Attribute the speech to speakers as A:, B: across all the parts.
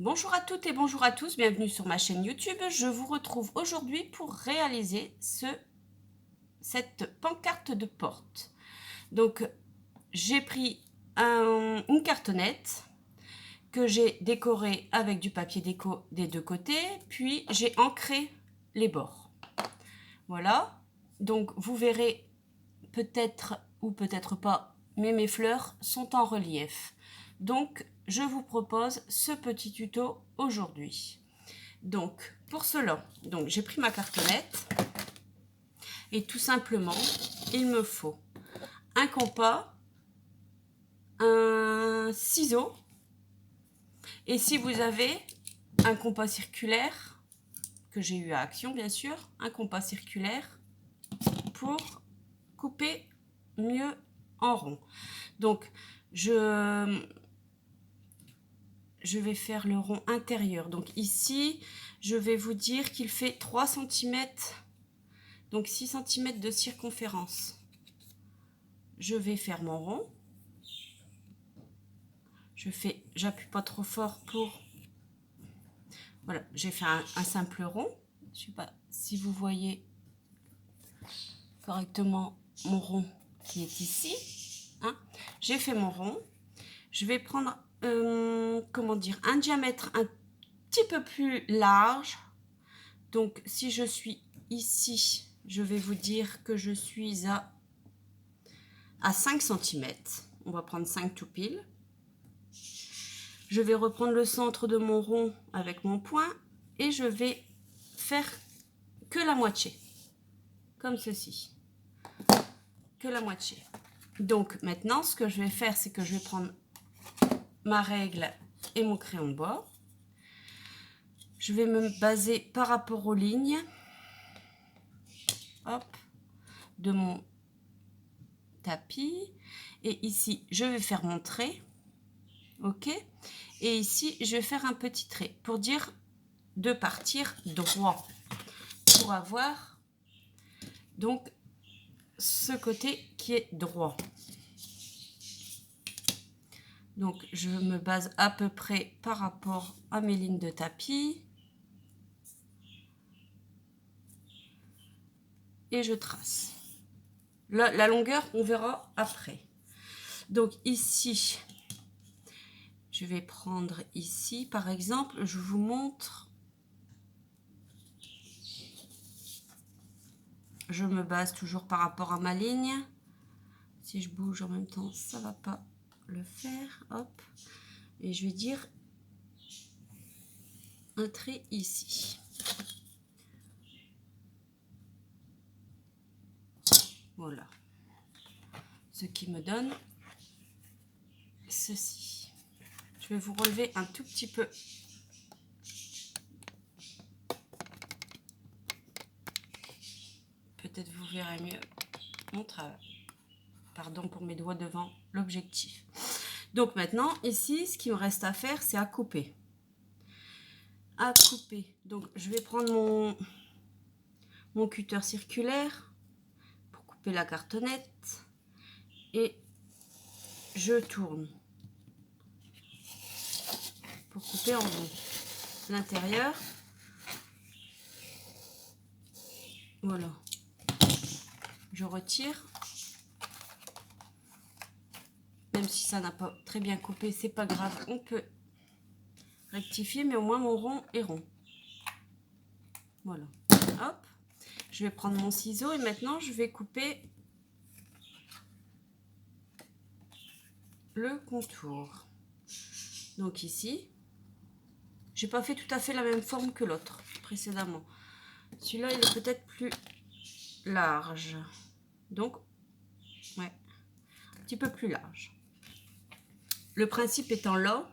A: Bonjour à toutes et bonjour à tous, bienvenue sur ma chaîne YouTube. Je vous retrouve aujourd'hui pour réaliser cette pancarte de porte. Donc j'ai pris une cartonnette que j'ai décorée avec du papier déco des deux côtés, puis j'ai ancré les bords. Voilà, donc vous verrez peut-être ou peut-être pas, mais mes fleurs sont en relief. Donc je vous propose ce petit tuto aujourd'hui. Donc pour cela, j'ai pris ma cartonnette et tout simplement il me faut un compas, un ciseau, et si vous avez un compas circulaire que j'ai eu à Action, bien sûr, un compas circulaire pour couper mieux en rond. Donc je vais faire le rond intérieur. Donc ici je vais vous dire qu'il fait 3 cm, donc 6 cm de circonférence. Je vais faire mon rond. J'appuie pas trop fort pour... Voilà, j'ai fait un simple rond. Je sais pas si vous voyez correctement mon rond qui est ici. Hein. J'ai fait mon rond. Je vais prendre, comment dire, un diamètre un petit peu plus large. Donc, si je suis ici, je vais vous dire que je suis à 5 cm. On va prendre 5 tout pile. Je vais reprendre le centre de mon rond avec mon poing et je vais faire que la moitié, comme ceci, que la moitié. Donc maintenant, ce que je vais faire, c'est que je vais prendre ma règle et mon crayon de bord. Je vais me baser par rapport aux lignes, hop, de mon tapis. Et ici, je vais faire mon trait, ok. Et ici, je vais faire un petit trait pour dire de partir droit, pour avoir donc ce côté qui est droit. Donc je me base à peu près par rapport à mes lignes de tapis et je trace. La longueur, on verra après. Donc ici, je vais prendre ici, par exemple, je vous montre. Je me base toujours par rapport à ma ligne. Si je bouge en même temps, ça ne va pas le faire. Hop. Et je vais dire un trait ici. Voilà. Ce qui me donne ceci. Je vais vous relever un tout petit peu. Peut-être vous verrez mieux mon travail. Pardon pour mes doigts devant l'objectif. Donc maintenant, ici, ce qu'il me reste à faire, c'est à couper. À couper. Donc je vais prendre mon cutter circulaire pour couper la cartonnette. Et je tourne pour couper en rond l'intérieur. Voilà. Je retire. Même si ça n'a pas très bien coupé, c'est pas grave. On peut rectifier, mais au moins mon rond est rond. Voilà. Hop. Je vais prendre mon ciseau et maintenant je vais couper le contour. Donc ici, j'ai pas fait tout à fait la même forme que l'autre précédemment. Celui-là, il est peut-être plus large. Donc, ouais, un petit peu plus large. Le principe étant là,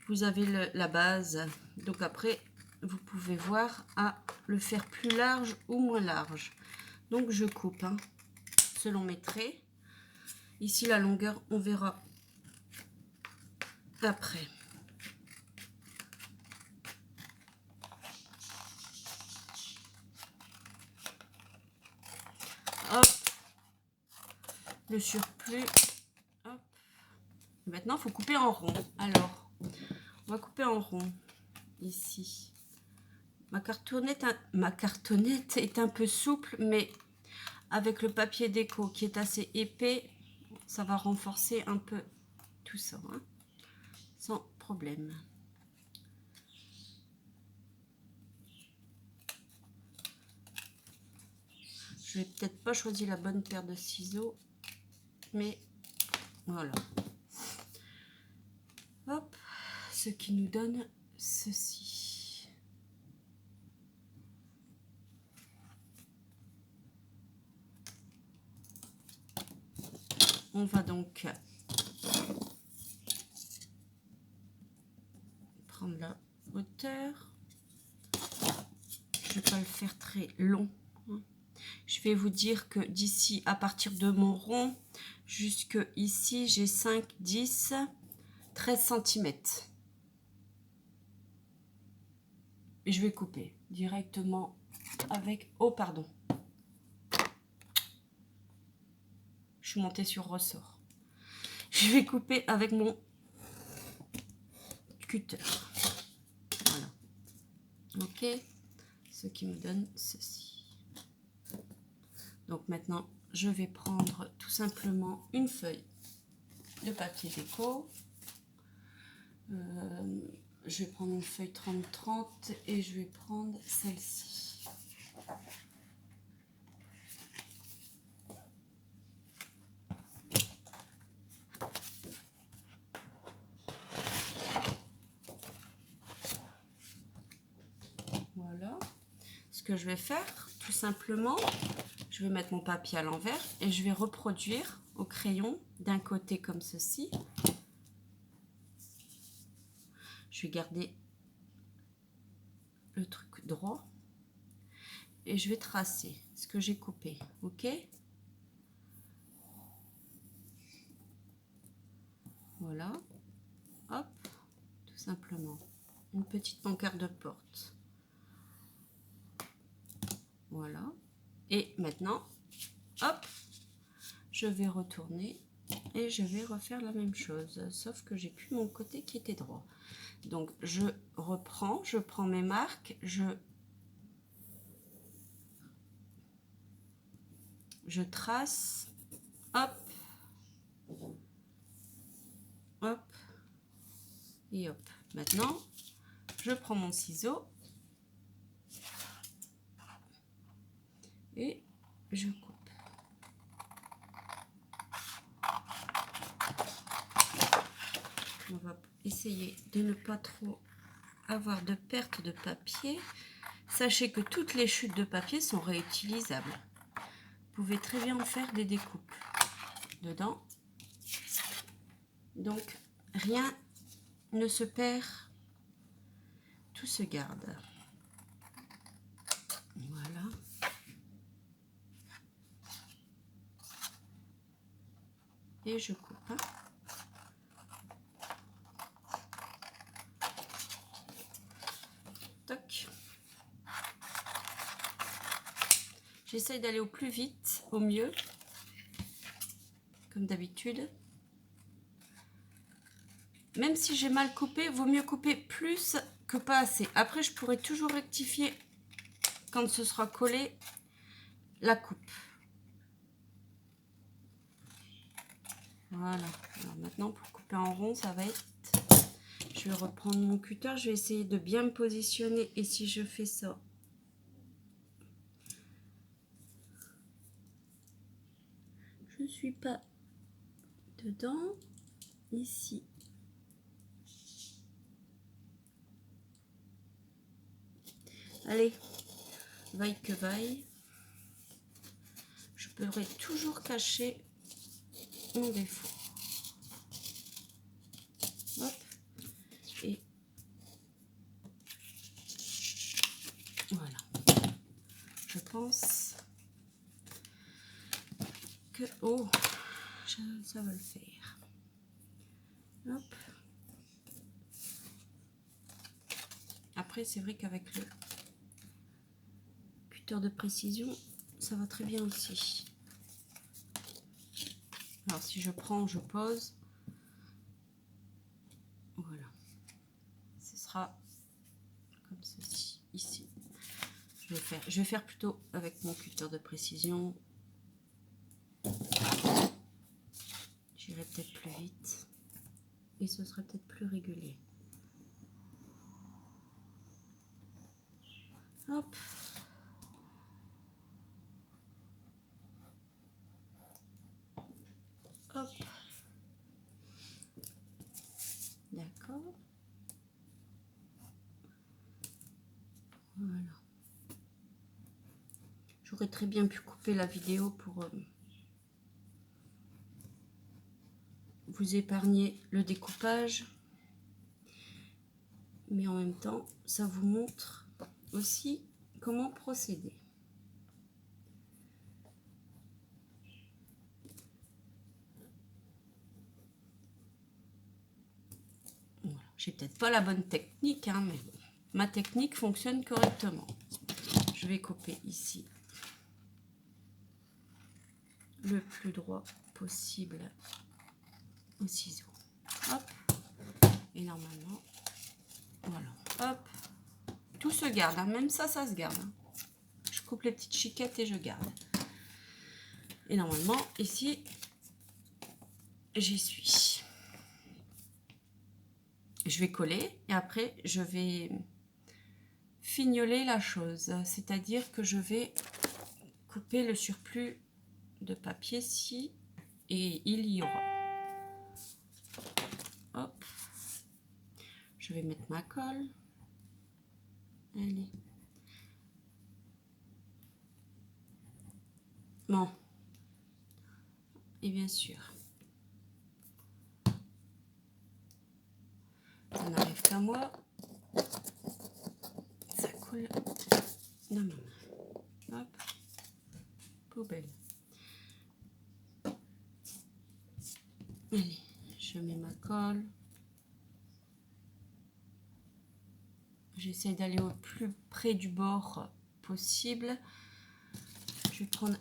A: vous avez la base. Donc après, vous pouvez voir à le faire plus large ou moins large. Donc je coupe selon mes traits. Ici, la longueur, on verra après. Hop, le surplus. Hop. Maintenant, il faut couper en rond. Alors, On va couper en rond ici. Ma cartonnette est un peu souple, mais avec le papier déco qui est assez épais, ça va renforcer un peu tout ça, hein, sans problème. Je vais peut-être pas choisir la bonne paire de ciseaux, mais voilà. Hop, ce qui nous donne ceci. On va donc prendre la hauteur. Je vais pas le faire très long. Je vais vous dire que d'ici, à partir de mon rond, jusque ici, j'ai 5, 10, 13 cm. Et je vais couper directement avec... Oh, pardon. Je suis montée sur ressort. Je vais couper avec mon cutter. Voilà. Ok. Ce qui me donne ceci. Donc maintenant, je vais prendre tout simplement une feuille de papier déco. Je vais prendre une feuille 30-30 et je vais prendre celle-ci. Voilà. Ce que je vais faire, tout simplement, je vais mettre mon papier à l'envers et je vais reproduire au crayon d'un côté comme ceci. Je vais garder le truc droit et je vais tracer ce que j'ai coupé, ok? Voilà, hop, tout simplement, une petite pancarte de porte. Voilà, et maintenant, hop, je vais retourner et je vais refaire la même chose, sauf que j'ai plus mon côté qui était droit. Donc je reprends, je prends mes marques, je trace, hop, hop, et hop. Maintenant, je prends mon ciseau et je coupe. On va essayer de ne pas trop avoir de perte de papier. Sachez que toutes les chutes de papier sont réutilisables. Vous pouvez très bien en faire des découpes dedans. Donc, rien ne se perd, tout se garde. Voilà. Et je coupe. Hein. Toc. J'essaye d'aller au plus vite, au mieux, comme d'habitude. Même si j'ai mal coupé, vaut mieux couper plus que pas assez. Après, je pourrai toujours rectifier quand ce sera collé la coupe. Voilà. Alors maintenant, pour couper en rond, ça va être... Je vais reprendre mon cutter. Je vais essayer de bien me positionner. Et si je fais ça... Je ne suis pas dedans. Ici. Allez. Vaille que vaille. Je pourrais toujours cacher mon défaut. Hop. Et voilà. Je pense que... Oh, ça va le faire. Hop. Après, c'est vrai qu'avec le cutter de précision, ça va très bien aussi. Alors, si je prends, je pose. Voilà. sera comme ceci, ici. Je vais faire plutôt avec mon cutter de précision. J'irai peut-être plus vite et ce serait peut-être plus régulier. Hop. Hop. D'accord. Voilà. J'aurais très bien pu couper la vidéo pour vous épargner le découpage. Mais en même temps, ça vous montre aussi comment procéder. Voilà. J'ai peut-être pas la bonne technique, hein, mais ma technique fonctionne correctement. Je vais couper ici le plus droit possible au ciseau. Hop. Et normalement, voilà. Hop. Tout se garde, hein. Même ça se garde. Hein. Je coupe les petites chiquettes et je garde. Et normalement, ici, j'y suis. Je vais coller et après, je vais fignoler la chose. C'est-à-dire que je vais couper le surplus de papier ci et il y aura. Hop. Je vais mettre ma colle. Allez. Bon. Et bien sûr, ça n'arrive qu'à moi. Ça colle dans ma main. Hop. Poubelle. Allez, je mets ma colle. J'essaie d'aller au plus près du bord possible. Je vais prendre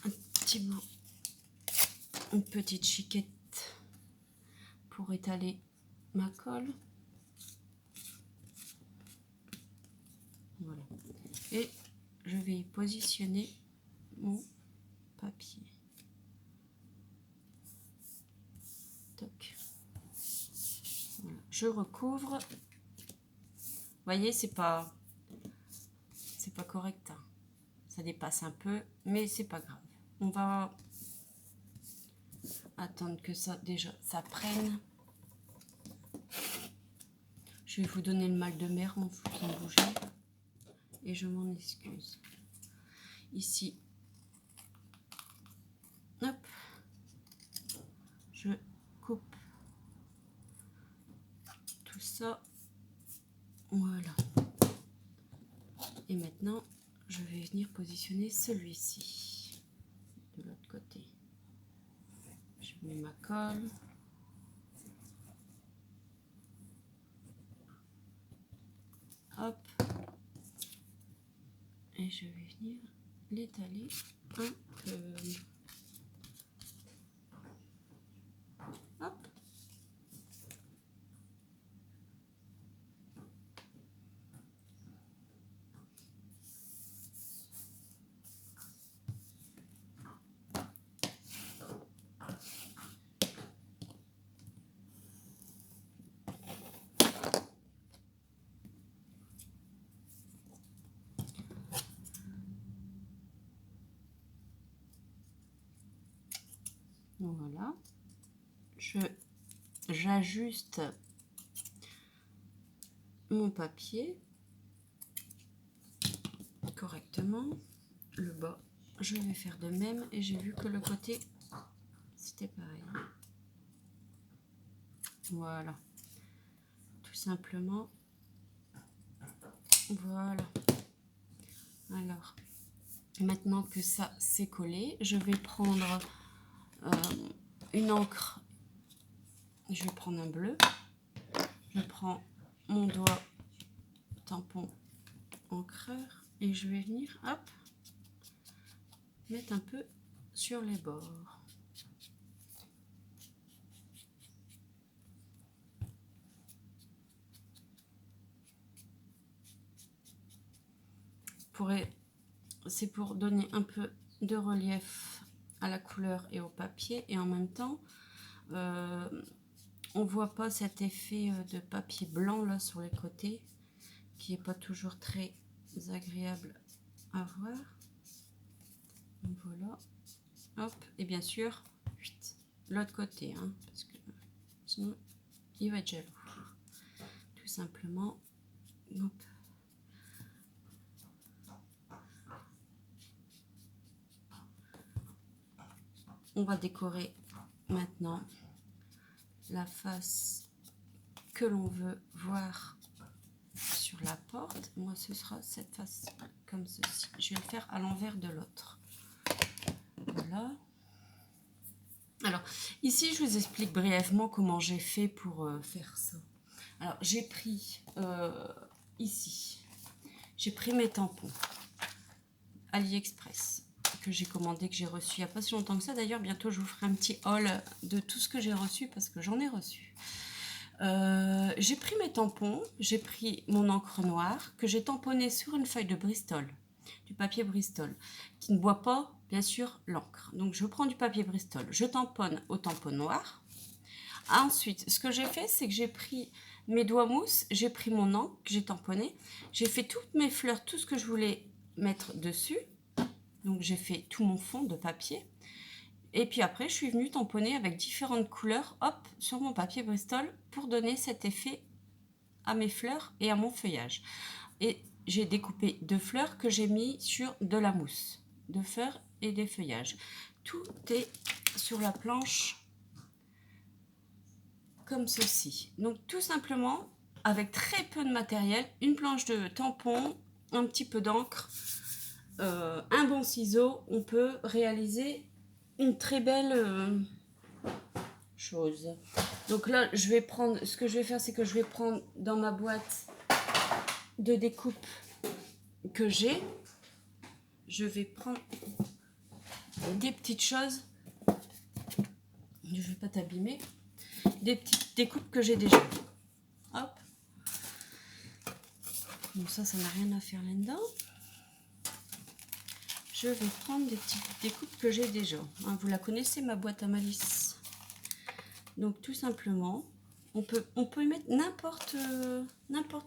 A: un petit bout, une petite chiquette pour étaler ma colle. Voilà. Et je vais positionner mon papier. Toc. Voilà. Je recouvre. Vous voyez, c'est pas correct. Hein. Ça dépasse un peu, mais c'est pas grave. On va attendre que ça ça prenne. Je vais vous donner le mal de mer en faisant bouger. Et je m'en excuse. Ici, hop, je coupe tout ça. Voilà. Et maintenant, je vais venir positionner celui-ci de l'autre côté. Je mets ma colle. Hop. Et je vais venir l'étaler un peu. Hop. Voilà. J'ajuste mon papier correctement. Le bas, je vais faire de même et j'ai vu que le côté c'était pareil. Voilà, tout simplement. Voilà. Alors, maintenant que ça c'est collé, je vais prendre une encre. Je vais prendre un bleu. Je prends mon doigt tampon encreur et je vais venir, hop, mettre un peu sur les bords. c'est pour donner un peu de relief à la couleur et au papier, et en même temps on voit pas cet effet de papier blanc là sur les côtés qui est pas toujours très agréable à voir. Donc voilà, hop, et bien sûr l'autre côté, hein, parce que sinon il va être jaloux, tout simplement. Hop. On va décorer maintenant la face que l'on veut voir sur la porte. Moi, ce sera cette face comme ceci. Je vais le faire à l'envers de l'autre. Voilà. Alors, ici, je vous explique brièvement comment j'ai fait pour faire ça. Alors, j'ai pris ici, j'ai pris mes tampons AliExpress que j'ai commandé, que j'ai reçu il n'y a pas si longtemps que ça. D'ailleurs, bientôt, je vous ferai un petit haul de tout ce que j'ai reçu parce que j'en ai reçu. J'ai pris mes tampons, j'ai pris mon encre noire que j'ai tamponné sur une feuille de Bristol, du papier Bristol, qui ne boit pas, bien sûr, l'encre. Donc, je prends du papier Bristol, je tamponne au tampon noir. Ensuite, ce que j'ai fait, c'est que j'ai pris mes doigts mousse, j'ai pris mon encre que j'ai tamponné, j'ai fait toutes mes fleurs, tout ce que je voulais mettre dessus. Donc, j'ai fait tout mon fond de papier. Et puis après, je suis venue tamponner avec différentes couleurs, hop, sur mon papier Bristol pour donner cet effet à mes fleurs et à mon feuillage. Et j'ai découpé 2 fleurs que j'ai mis sur de la mousse, 2 fleurs et des feuillages. Tout est sur la planche comme ceci. Donc tout simplement, avec très peu de matériel, une planche de tampon, un petit peu d'encre, un bon ciseau, on peut réaliser une très belle chose. Donc là, je vais prendre, ce que je vais faire, c'est que je vais prendre dans ma boîte de découpe que j'ai, je vais prendre des petites choses, je vais pas t'abîmer, des petites découpes que j'ai déjà. Hop. Bon, ça n'a rien à faire là-dedans. Je vais prendre des petites découpes que j'ai déjà. Hein, vous la connaissez, ma boîte à malice. Donc tout simplement, on peut y mettre n'importe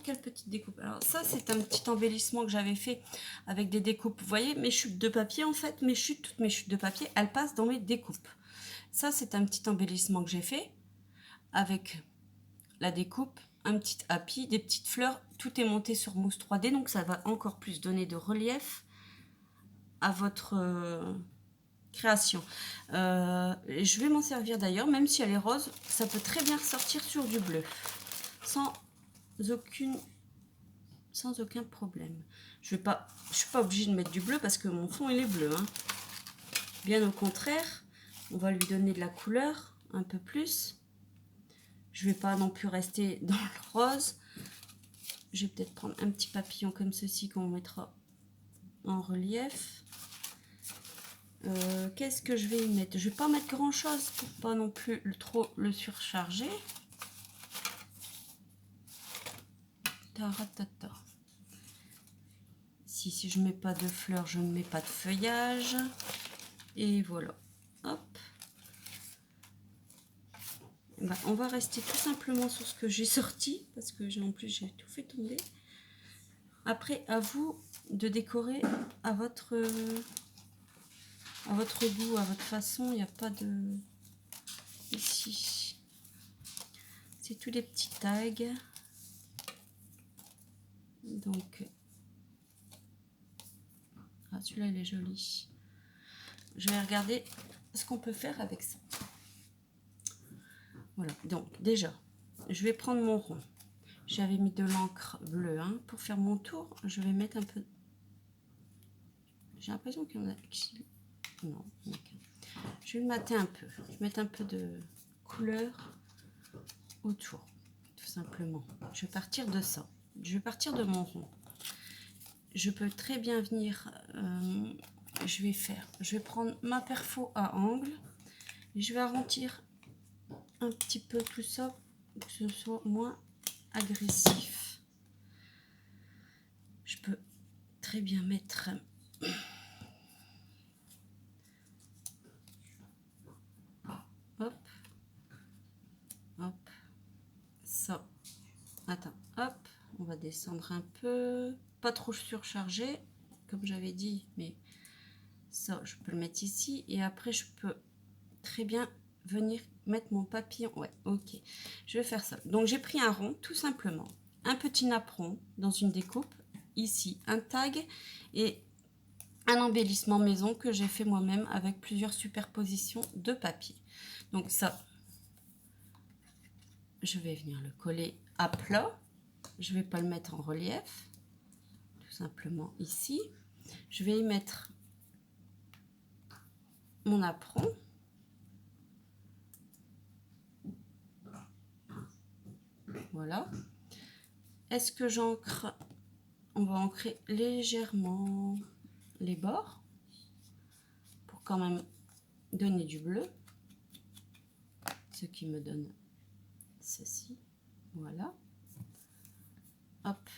A: quelle petite découpe. Alors ça, c'est un petit embellissement que j'avais fait avec des découpes. Vous voyez, mes chutes de papier, en fait, toutes mes chutes de papier, elles passent dans mes découpes. Ça, c'est un petit embellissement que j'ai fait avec la découpe, un petit happy, des petites fleurs. Tout est monté sur mousse 3D, donc ça va encore plus donner de relief à votre création. Je vais m'en servir d'ailleurs, même si elle est rose, ça peut très bien ressortir sur du bleu, sans aucun problème. Je suis pas obligée de mettre du bleu parce que mon fond il est bleu, hein. Bien au contraire, on va lui donner de la couleur un peu plus. Je vais pas non plus rester dans le rose. Je vais peut-être prendre un petit papillon comme ceci qu'on mettra en relief. Qu'est-ce que je vais y mettre? Je vais pas mettre grand chose pour pas non plus trop le surcharger. Taratata. Si je mets pas de fleurs, je ne mets pas de feuillage. Et voilà. Hop. Ben, on va rester tout simplement sur ce que j'ai sorti parce que en plus j'ai tout fait tomber. Après, à vous de décorer à votre goût, à votre façon. Il n'y a pas de... Ici, c'est tous des petits tags. Donc, ah, celui-là, il est joli. Je vais regarder ce qu'on peut faire avec ça. Voilà, donc déjà, je vais prendre mon rond. J'avais mis de l'encre bleue. Hein. Pour faire mon tour, je vais mettre un peu... J'ai l'impression qu'il y en a... Non, okay. Je vais le mater un peu. Je vais mettre un peu de couleur autour, tout simplement. Je vais partir de ça. Je vais partir de mon rond. Je peux très bien venir... je vais prendre ma perfo à angle. Et je vais arrondir un petit peu tout ça pour que ce soit moins agressif. Je peux très bien mettre hop, hop, ça. Attends, hop, on va descendre un peu, pas trop surchargé, comme j'avais dit, mais ça, je peux le mettre ici, et après, je peux très bien venir mettre mon papillon. Ouais, ok, je vais faire ça. Donc, j'ai pris un rond, tout simplement, un petit napperon dans une découpe, ici, un tag, et un embellissement maison que j'ai fait moi-même avec plusieurs superpositions de papier. Donc ça, je vais venir le coller à plat. Je vais pas le mettre en relief, tout simplement ici. Je vais y mettre mon apron. Voilà. Est-ce que j'ancre? On va ancrer légèrement les bords pour quand même donner du bleu, ce qui me donne ceci. Voilà. Hop,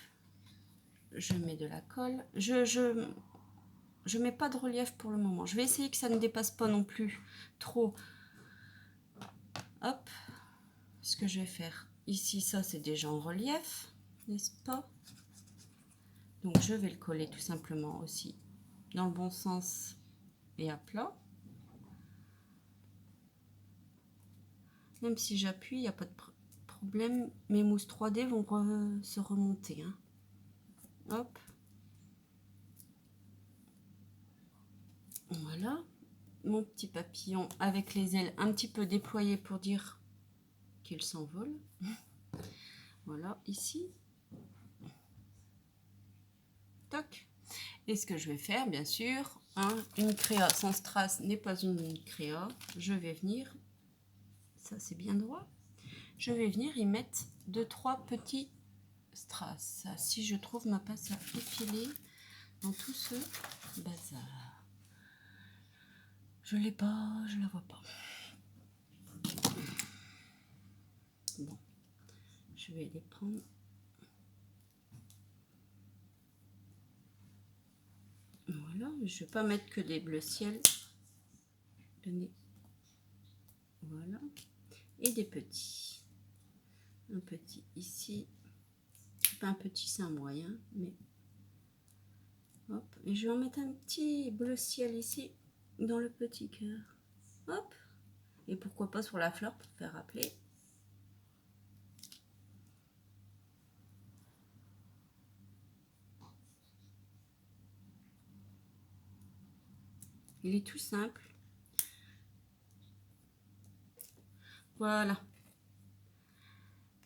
A: je mets de la colle. Je mets pas de relief pour le moment. Je vais essayer que ça ne dépasse pas non plus trop. Hop, ce que je vais faire ici, ça c'est déjà en relief, n'est-ce pas? Donc je vais le coller tout simplement aussi dans le bon sens et à plat. Même si j'appuie, il n'y a pas de problème. Mes mousses 3D vont se remonter. Hein. Hop. Voilà. Mon petit papillon avec les ailes un petit peu déployées pour dire qu'il s'envole. Voilà, ici. Toc. Et ce que je vais faire, bien sûr, hein, une créa sans strass n'est pas une créa. Je vais venir, ça c'est bien droit, je vais venir y mettre 2-3 petits strass. Si je trouve ma pince à épiler dans tout ce bazar. Je l'ai pas, je la vois pas. Bon, je vais les prendre. Voilà, je vais pas mettre que des bleus ciel. Voilà. Et des petits. Un petit ici. Pas un petit, c'est un moyen, mais hop. Et je vais en mettre un petit bleu ciel ici, dans le petit cœur. Hop. Et pourquoi pas sur la fleur pour faire rappeler. Il est tout simple. Voilà.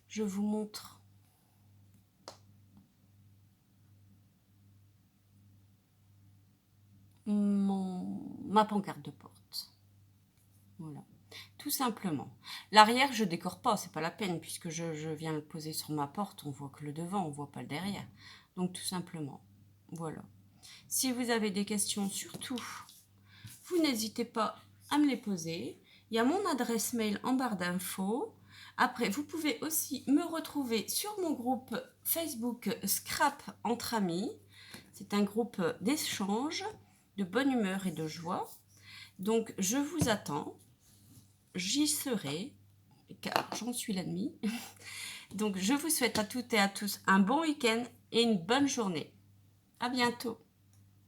A: Je vous montre ma pancarte de porte. Voilà. Tout simplement. L'arrière, je décore pas, c'est pas la peine, puisque je viens le poser sur ma porte, on voit que le devant, on voit pas le derrière. Donc tout simplement. Voilà. Si vous avez des questions, surtout, vous n'hésitez pas à me les poser. Il y a mon adresse mail en barre d'infos. Après, vous pouvez aussi me retrouver sur mon groupe Facebook Scrap entre amis. C'est un groupe d'échange, de bonne humeur et de joie. Donc, je vous attends. J'y serai, car j'en suis l'ennemi. Donc, je vous souhaite à toutes et à tous un bon week-end et une bonne journée. À bientôt.